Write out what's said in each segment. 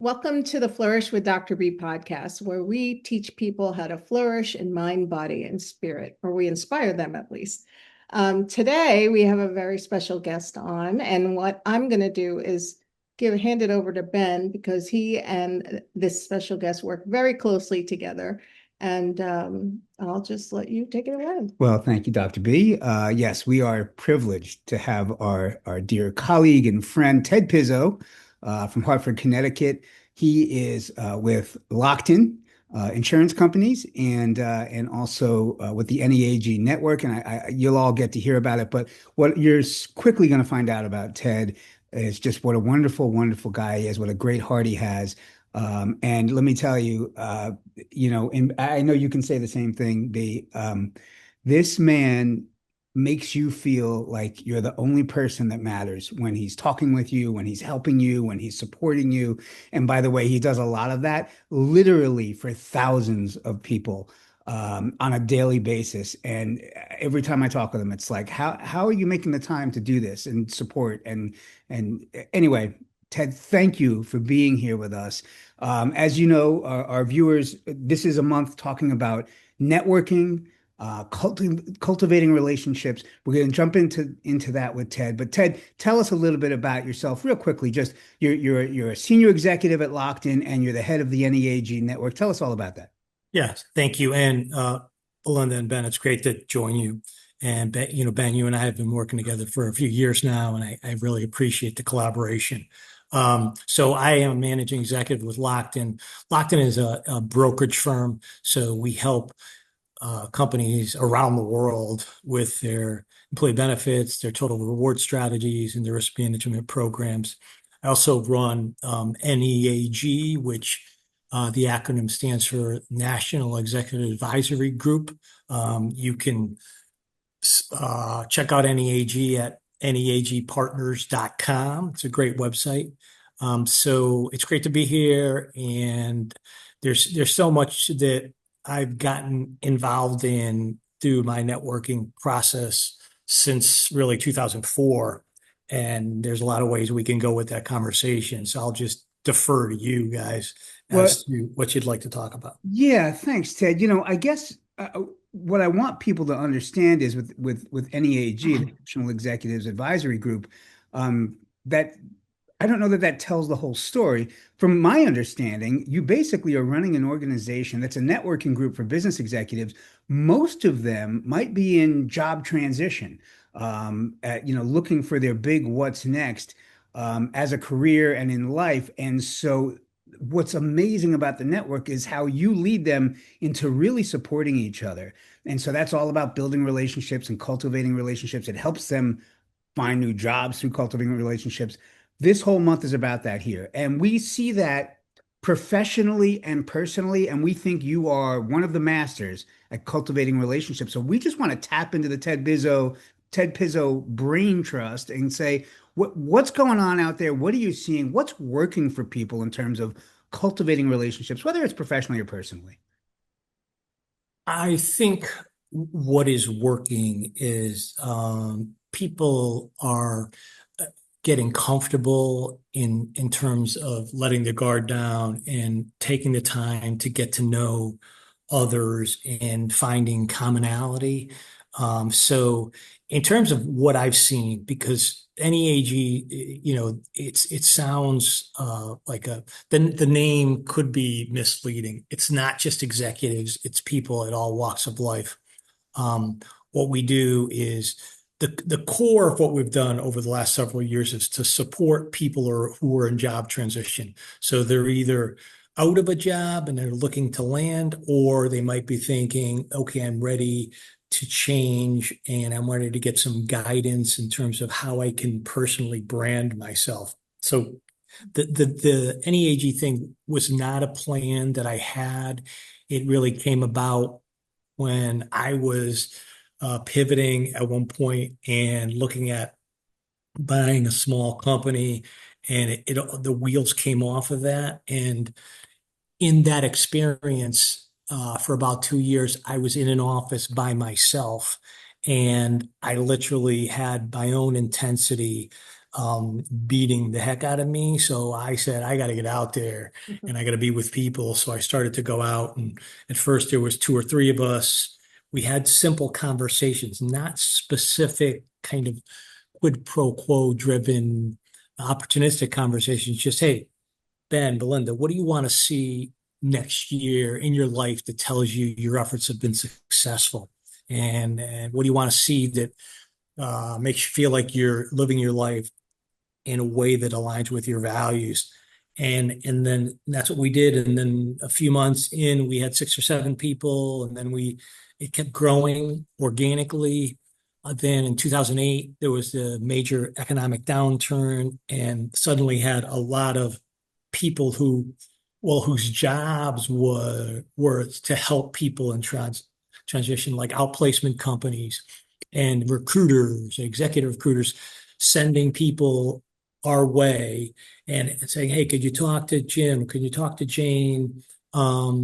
Welcome to the Flourish with Dr. B podcast, where we teach people how to flourish in mind, body, and spirit, or we inspire them at least. Today, we have a very special guest on, and what I'm going to do is hand it over to Ben because he and this special guest work very closely together. And I'll just let you take it away. Well, thank you, Dr. B. Yes, we are privileged to have our dear colleague and friend, Ted Pizzo, from Hartford, Connecticut. He is with Lockton Insurance Companies and also with the NEAG network. And you'll all get to hear about it. But what you're quickly going to find out about Ted is just what a wonderful, wonderful guy he is, what a great heart he has. And let me tell you, and I know you can say the same thing, B. This man makes you feel like you're the only person that matters when he's talking with you, when he's helping you, when he's supporting you. And by the way, he does a lot of that literally for thousands of people on a daily basis. And every time I talk with him, it's like, how are you making the time to do this and support? And anyway, Ted, thank you for being here with us. As you know, our viewers, this is a month talking about networking, cultivating relationships. We're going to jump into that with Ted. But Ted, tell us a little bit about yourself, real quickly. Just you're a senior executive at Lockton, and you're the head of the NEAG network. Tell us all about that. Yes, thank you. And Belinda and Ben, it's great to join you. And Ben, Ben, you and I have been working together for a few years now, and I really appreciate the collaboration. So I am a managing executive with Lockton. Lockton is a brokerage firm, so we help companies around the world with their employee benefits, their total reward strategies, and their risk management programs. I also run NEAG, which the acronym stands for National Executive Advisory Group. You can check out NEAG at neagpartners.com. It's a great website. So it's great to be here, and there's so much that I've gotten involved in through my networking process since really 2004. And there's a lot of ways we can go with that conversation. So I'll just defer to you guys as to what you'd like to talk about. Yeah, thanks, Ted. I guess what I want people to understand is with NEAG, the National Executives Advisory Group, that I don't know that tells the whole story. From my understanding, you basically are running an organization that's a networking group for business executives. Most of them might be in job transition, looking for their big what's next as a career and in life. And so what's amazing about the network is how you lead them into really supporting each other. And so that's all about building relationships and cultivating relationships. It helps them find new jobs through cultivating relationships. This whole month is about that here. And we see that professionally and personally, and we think you are one of the masters at cultivating relationships. So we just want to tap into the Ted Pizzo brain trust and say, what's going on out there? What are you seeing? What's working for people in terms of cultivating relationships, whether it's professionally or personally? I think what is working is people are getting comfortable in terms of letting the guard down and taking the time to get to know others and finding commonality. So in terms of what I've seen, because NEAG, it sounds like the name could be misleading. It's not just executives, it's people at all walks of life. What we do is the core of what we've done over the last several years is to support people who are in job transition. So they're either out of a job and they're looking to land, or they might be thinking, okay, I'm ready to change and I'm ready to get some guidance in terms of how I can personally brand myself. So the NEAG thing was not a plan that I had. It really came about when I was pivoting at one point and looking at buying a small company, and the wheels came off of that. And in that experience, for about 2 years, I was in an office by myself, and I literally had my own intensity beating the heck out of me. So I said, I got to get out there and I got to be with people. So I started to go out, and at first there was two or three of us. We had simple conversations, not specific kind of quid pro quo driven opportunistic conversations. Just, hey, Ben, Belinda, what do you want to see next year in your life that tells you your efforts have been successful? And what do you want to see that makes you feel like you're living your life in a way that aligns with your values? And then that's what we did. And then a few months in, we had 6 or 7 people, and then it kept growing organically. Then in 2008, there was the major economic downturn, and suddenly had a lot of people whose jobs were to help people in transition, like outplacement companies and recruiters, executive recruiters, sending people our way and saying, "Hey, could you talk to Jim? Could you talk to Jane?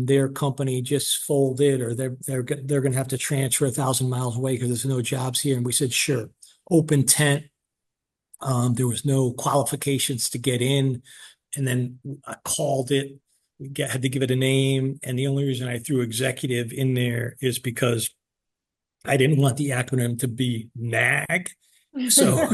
Their company just folded, or they're going to have to transfer 1,000 miles away because there's no jobs here." And we said, "Sure." Open tent. There was no qualifications to get in. And then I called it. Had to give it a name. And the only reason I threw executive in there is because I didn't want the acronym to be NAG. So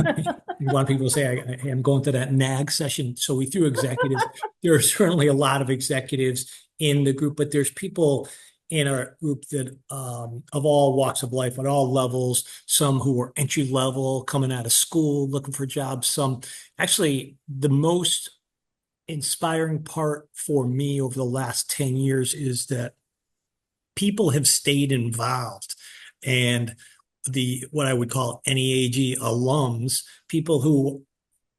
you want people to say, I'm going to that NAG session. So we threw executives. There are certainly a lot of executives in the group, but there's people in our group that of all walks of life, at all levels, some who are entry level, coming out of school, looking for jobs. Some actually, the most inspiring part for me over the last 10 years is that people have stayed involved. And what I would call NEAG alums, people who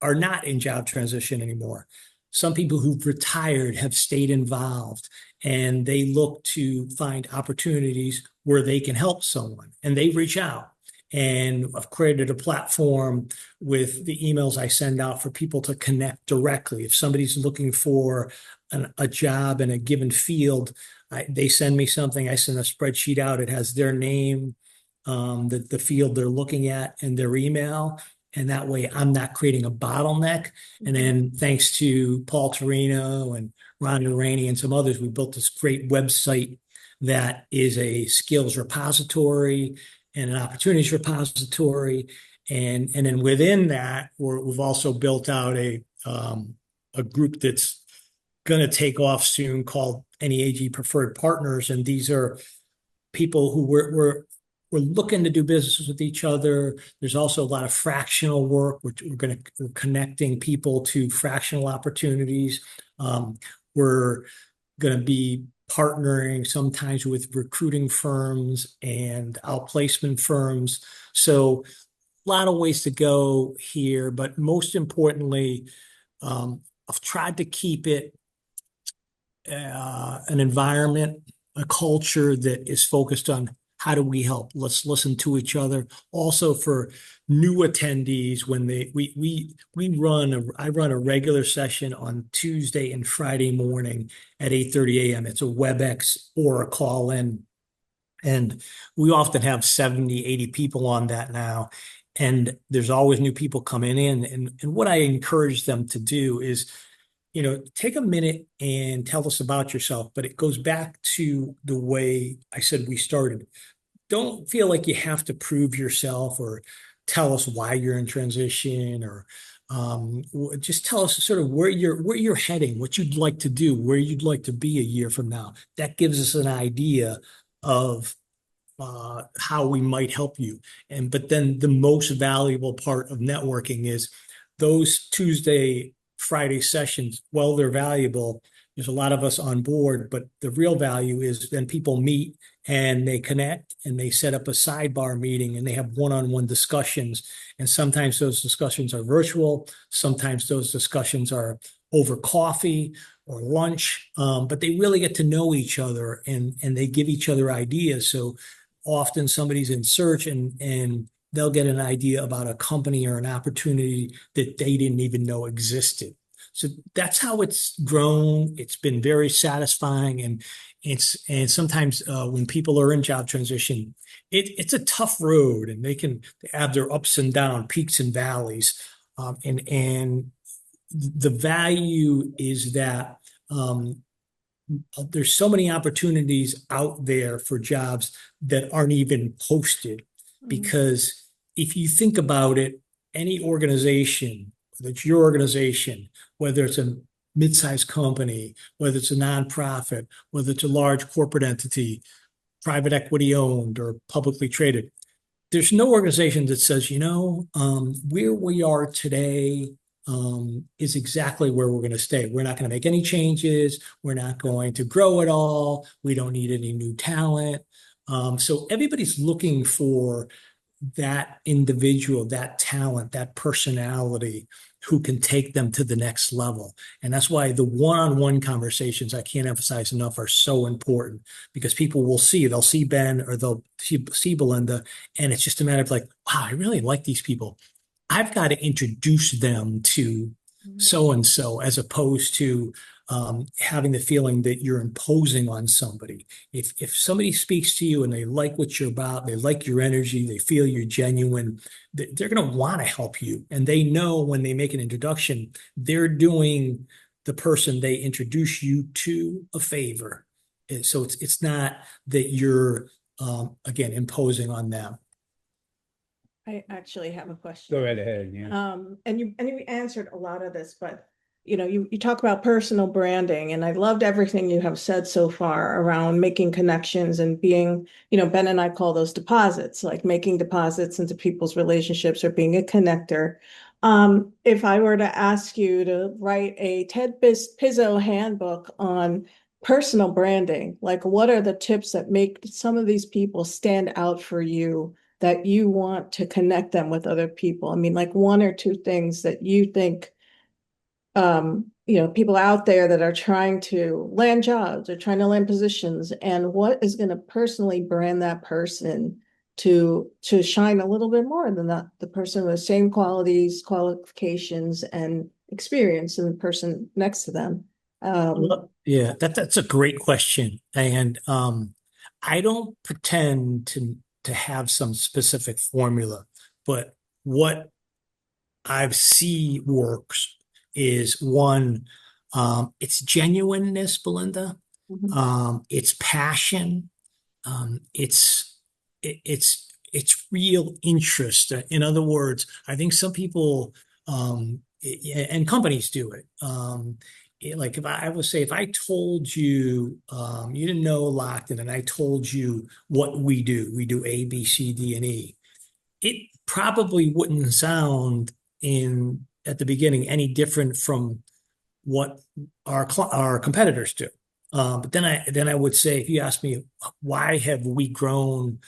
are not in job transition anymore. Some people who've retired have stayed involved, and they look to find opportunities where they can help someone, and they reach out. And I've created a platform with the emails I send out for people to connect directly. If somebody's looking for a job in a given field, they send me something. I send a spreadsheet out. It has their name, the field they're looking at, and their email. And that way I'm not creating a bottleneck. And then thanks to Paul Torino and Rhonda Rainey and some others, we built this great website that is a skills repository and an opportunities repository. And then within that, we've also built out a group that's going to take off soon called NEAG Preferred Partners. And these are people who we're looking to do business with each other. There's also a lot of fractional work. We're connecting people to fractional opportunities. We're going to be partnering sometimes with recruiting firms and outplacement firms. So a lot of ways to go here, but most importantly, I've tried to keep it an environment, a culture that is focused on how do we help? Let's listen to each other. Also for new attendees, when I run a regular session on Tuesday and Friday morning at 8:30 a.m. It's a WebEx or a call in. And we often have 70, 80 people on that now. And there's always new people coming in. And what I encourage them to do is, take a minute and tell us about yourself. But it goes back to the way I said we started. Don't feel like you have to prove yourself or tell us why you're in transition, or just tell us sort of where you're heading, what you'd like to do, where you'd like to be a year from now. That gives us an idea of how we might help you. But then the most valuable part of networking is those Tuesday, Friday sessions. Well, they're valuable. There's a lot of us on board, but the real value is then people meet and they connect and they set up a sidebar meeting and they have one-on-one discussions. And sometimes those discussions are virtual. Sometimes those discussions are over coffee or lunch, but they really get to know each other and they give each other ideas. So often somebody's in search and they'll get an idea about a company or an opportunity that they didn't even know existed. So that's how it's grown. It's been very satisfying, and sometimes when people are in job transition, it's a tough road, and they have their ups and downs, peaks and valleys. And the value is that there's so many opportunities out there for jobs that aren't even posted. Because if you think about it, any organization, whether it's your organization, whether it's a mid-sized company, whether it's a nonprofit, whether it's a large corporate entity, private equity owned or publicly traded, there's no organization that says, where we are today is exactly where we're going to stay. We're not going to make any changes. We're not going to grow at all. We don't need any new talent. So everybody's looking for that individual, that talent, that personality who can take them to the next level. And that's why the one-on-one conversations, I can't emphasize enough, are so important, because people will they'll see Ben or they'll see Belinda, and it's just a matter of like, wow, I really like these people. I've got to introduce them to so-and-so, as opposed to having the feeling that you're imposing on somebody. If somebody speaks to you and they like what you're about, they like your energy, they feel you're genuine, they're going to want to help you. And they know when they make an introduction, they're doing the person they introduce you to a favor. And so it's not that you're, again, imposing on them. I actually have a question. Go right ahead. Yeah. And you answered a lot of this, but you talk about personal branding, and I loved everything you have said so far around making connections and being, Ben and I call those deposits, like making deposits into people's relationships or being a connector. If I were to ask you to write a Ted Pizzo handbook on personal branding, like what are the tips that make some of these people stand out for you, that you want to connect them with other people? I mean, like one or two things that you think, people out there that are trying to land jobs or trying to land positions, and what is going to personally brand that person to shine a little bit more than the person with the same qualities, qualifications, and experience than the person next to them. Yeah, that's a great question. And I don't pretend to have some specific formula, but what I've seen works is one, it's genuineness, Belinda. It's passion. It's real interest. In other words, I think some people and companies do it. Like if I would say, if I told you, you didn't know Lockton, and I told you what we do A, B, C, D, and E, it probably wouldn't sound at the beginning any different from what our competitors do. But then I would say, if you ask me, why have we grown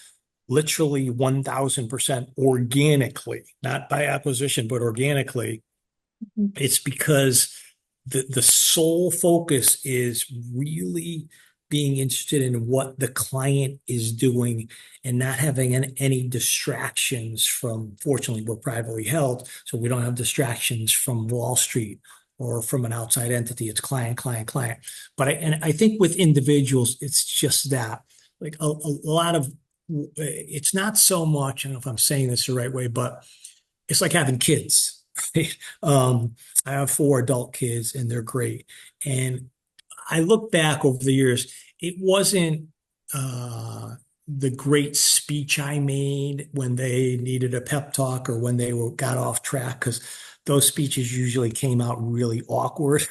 literally 1,000% organically, not by acquisition, but organically? It's because the sole focus is really being interested in what the client is doing and not having any distractions from, fortunately, we're privately held, so we don't have distractions from Wall Street or from an outside entity. It's client, client, client. But I think with individuals, it's just that, like a lot of, it's not so much, I don't know if I'm saying this the right way, but it's like having kids, right? I have 4 adult kids and they're great. And I look back over the years, it wasn't the great speech I made when they needed a pep talk or when they got off track, because those speeches usually came out really awkward.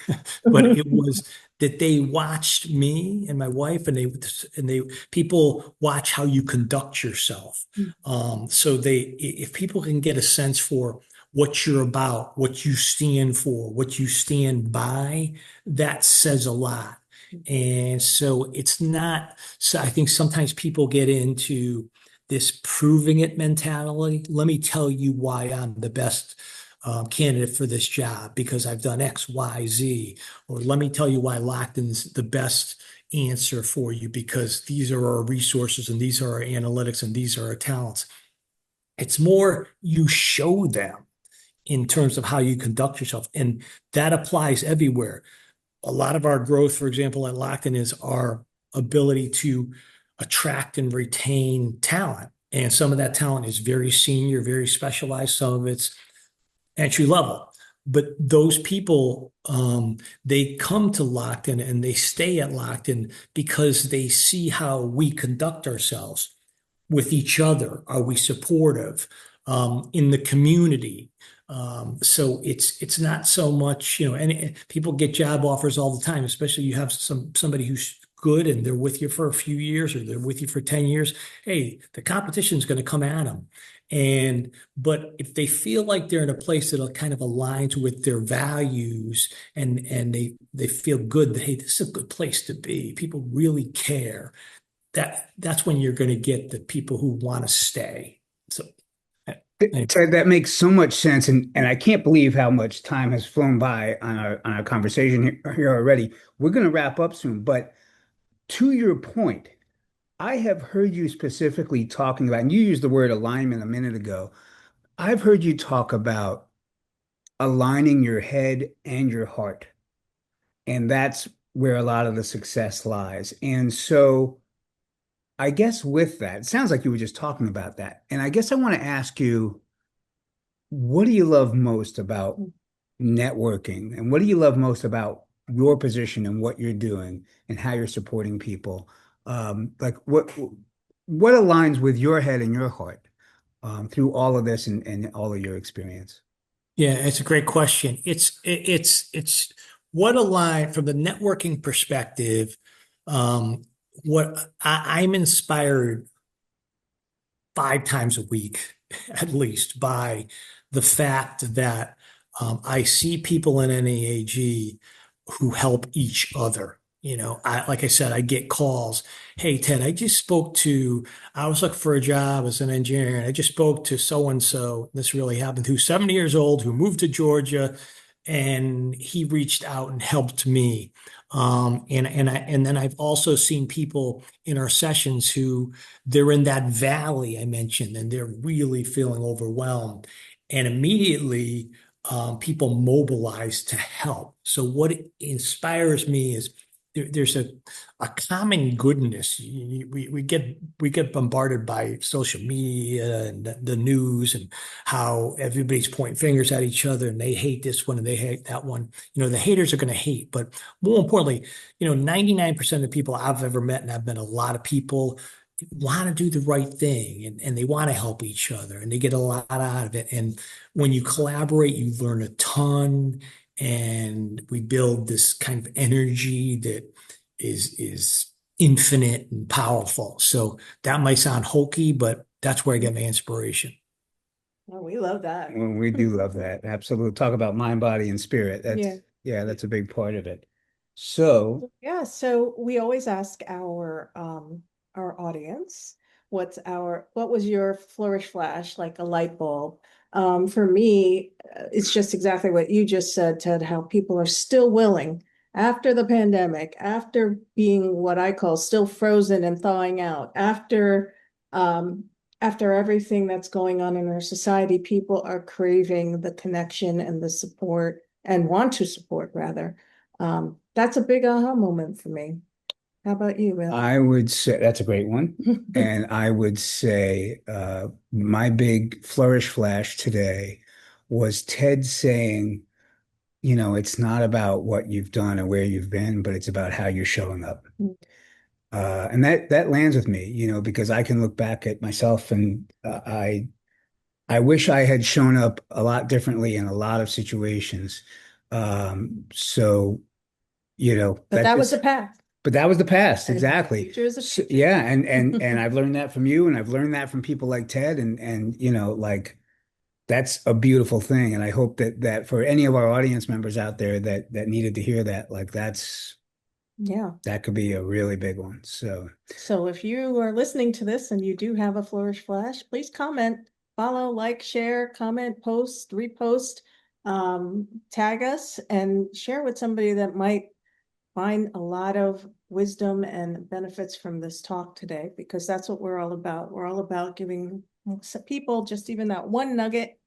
But it was that they watched me and my wife, and they people watch how you conduct yourself. So if people can get a sense for what you're about, what you stand for, what you stand by, that says a lot. And so it's not, so I think sometimes people get into this proving it mentality. Let me tell you why I'm the best candidate for this job because I've done X, Y, Z. Or let me tell you why Lockton's the best answer for you because these are our resources and these are our analytics and these are our talents. It's more you show them in terms of how you conduct yourself. And that applies everywhere. A lot of our growth, for example, at Lockton is our ability to attract and retain talent. And some of that talent is very senior, very specialized. Some of it's entry level. But those people, they come to Lockton and they stay at Lockton because they see how we conduct ourselves with each other. Are we supportive in the community? So it's not so much, and people get job offers all the time, especially you have somebody who's good and they're with you for a few years or they're with you for 10 years. Hey, the competition is going to come at them. But if they feel like they're in a place that kind of aligns with their values and they feel good that, hey, this is a good place to be. People really care. That's when you're going to get the people who want to stay. So anyway. Ted, that makes so much sense, and I can't believe how much time has flown by on our conversation here already. We're going to wrap up soon, but to your point, I have heard you specifically talking about, and you used the word alignment a minute ago. I've heard you talk about aligning your head and your heart, and that's where a lot of the success lies. And so, I guess with that, it sounds like you were just talking about that. And I guess I want to ask you, what do you love most about networking? And what do you love most about your position and what you're doing and how you're supporting people? Like what aligns with your head and your heart through all of this and all of your experience? Yeah, it's a great question. It's what align from the networking perspective. What I'm inspired 5 times a week, at least, by the fact that I see people in NAAG who help each other. Like I said, I get calls. Hey, Ted, I was looking for a job as an engineer, and I just spoke to so and so. This really happened, who's 70 years old, who moved to Georgia, and he reached out and helped me. And then I've also seen people in our sessions who they're in that valley I mentioned, and they're really feeling overwhelmed. And immediately, people mobilize to help. So what inspires me is there's a common goodness. We get bombarded by social media and the news and how everybody's pointing fingers at each other and they hate this one and they hate that one. The haters are going to hate, but more importantly, 99% of the people I've ever met, and I've met a lot of people, want to do the right thing and they want to help each other and they get a lot out of it. And when you collaborate, you learn a ton and we build this kind of energy that is infinite and powerful. So that might sound hokey, but that's where I get my inspiration. Oh, we love that. Well, we do love that. Absolutely. Talk about mind, body, and spirit. Yeah. Yeah, that's a big part of it. So, Yeah, so we always ask our audience, what was your flourish flash, like a light bulb? For me, it's just exactly what you just said, Ted, how people are still willing after the pandemic, after being what I call still frozen and thawing out, after everything that's going on in our society, people are craving the connection and the support and want to support rather. That's a big aha moment for me. How about you, Will? I would say that's a great one. And I would say my big flourish flash today was Ted saying, it's not about what you've done or where you've been, but it's about how you're showing up. And that lands with me, because I can look back at myself and I wish I had shown up a lot differently in a lot of situations. So, But that that was just the past. but that was the past, And the exactly. future is the So, future. yeah, and I've learned that from you, and I've learned that from people like Ted, and like that's a beautiful thing. And I hope that for any of our audience members out there that needed to hear that, like Yeah. that could be a really big one. So So if you are listening to this and you do have a flourish flash, please comment, follow, like, share, comment, post, repost, tag us and share with somebody that might find a lot of wisdom and benefits from this talk today, because that's what we're all about. We're all about giving people just even that one nugget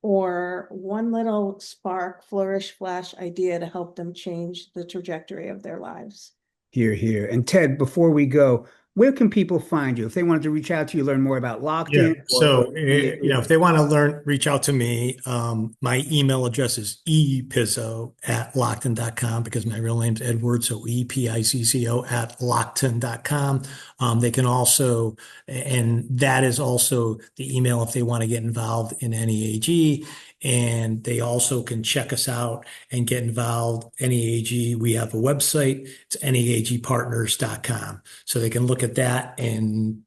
or one little spark, flourish, flash idea to help them change the trajectory of their lives. here. And Ted, before we go, where can people find you if they wanted to reach out to you, learn more about Yeah. Locked-In or So, if they want to reach out to me, my email address is epizzo@lockton.com because my real name's Edward. So EPICCO @lockton.com. They can also, and that is also the email if they want to get involved in NEAG. And they also can check us out and get involved. NEAG, we have a website. It's neagpartners.com. So they can look at that and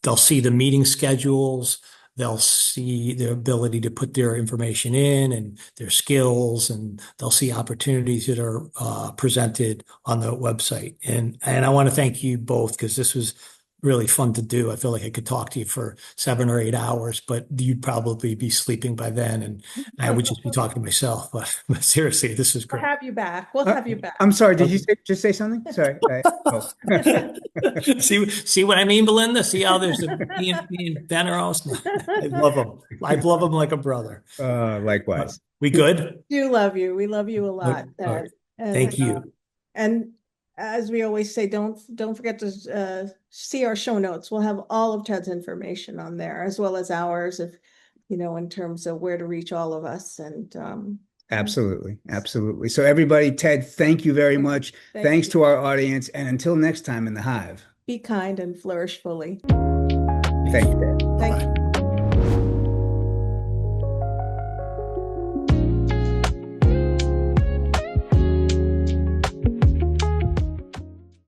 they'll see the meeting schedules. They'll see their ability to put their information in and their skills, and they'll see opportunities that are presented on the website. And I want to thank you both because this was really fun to do. I feel like I could talk to you for 7 or 8 hours, but you'd probably be sleeping by then, and I would just be talking to myself. But seriously, this is We'll great. have you back. We'll have you back. I'm sorry, did you just say something? Sorry. Oh. See what I mean, Belinda? See how there's me and Ben are also. I love him. I love him like a brother. Likewise. We good? Do love you. We love you a lot, Ted. And, Thank you. And as we always say, don't forget to see our show notes. We'll have all of Ted's information on there, as well as ours, if in terms of where to reach all of us. And Absolutely. Absolutely. So everybody, Ted, thank you very much. Thanks to our audience. And until next time in the Hive. Be kind and flourish fully. Thank you, Ted. Thank you.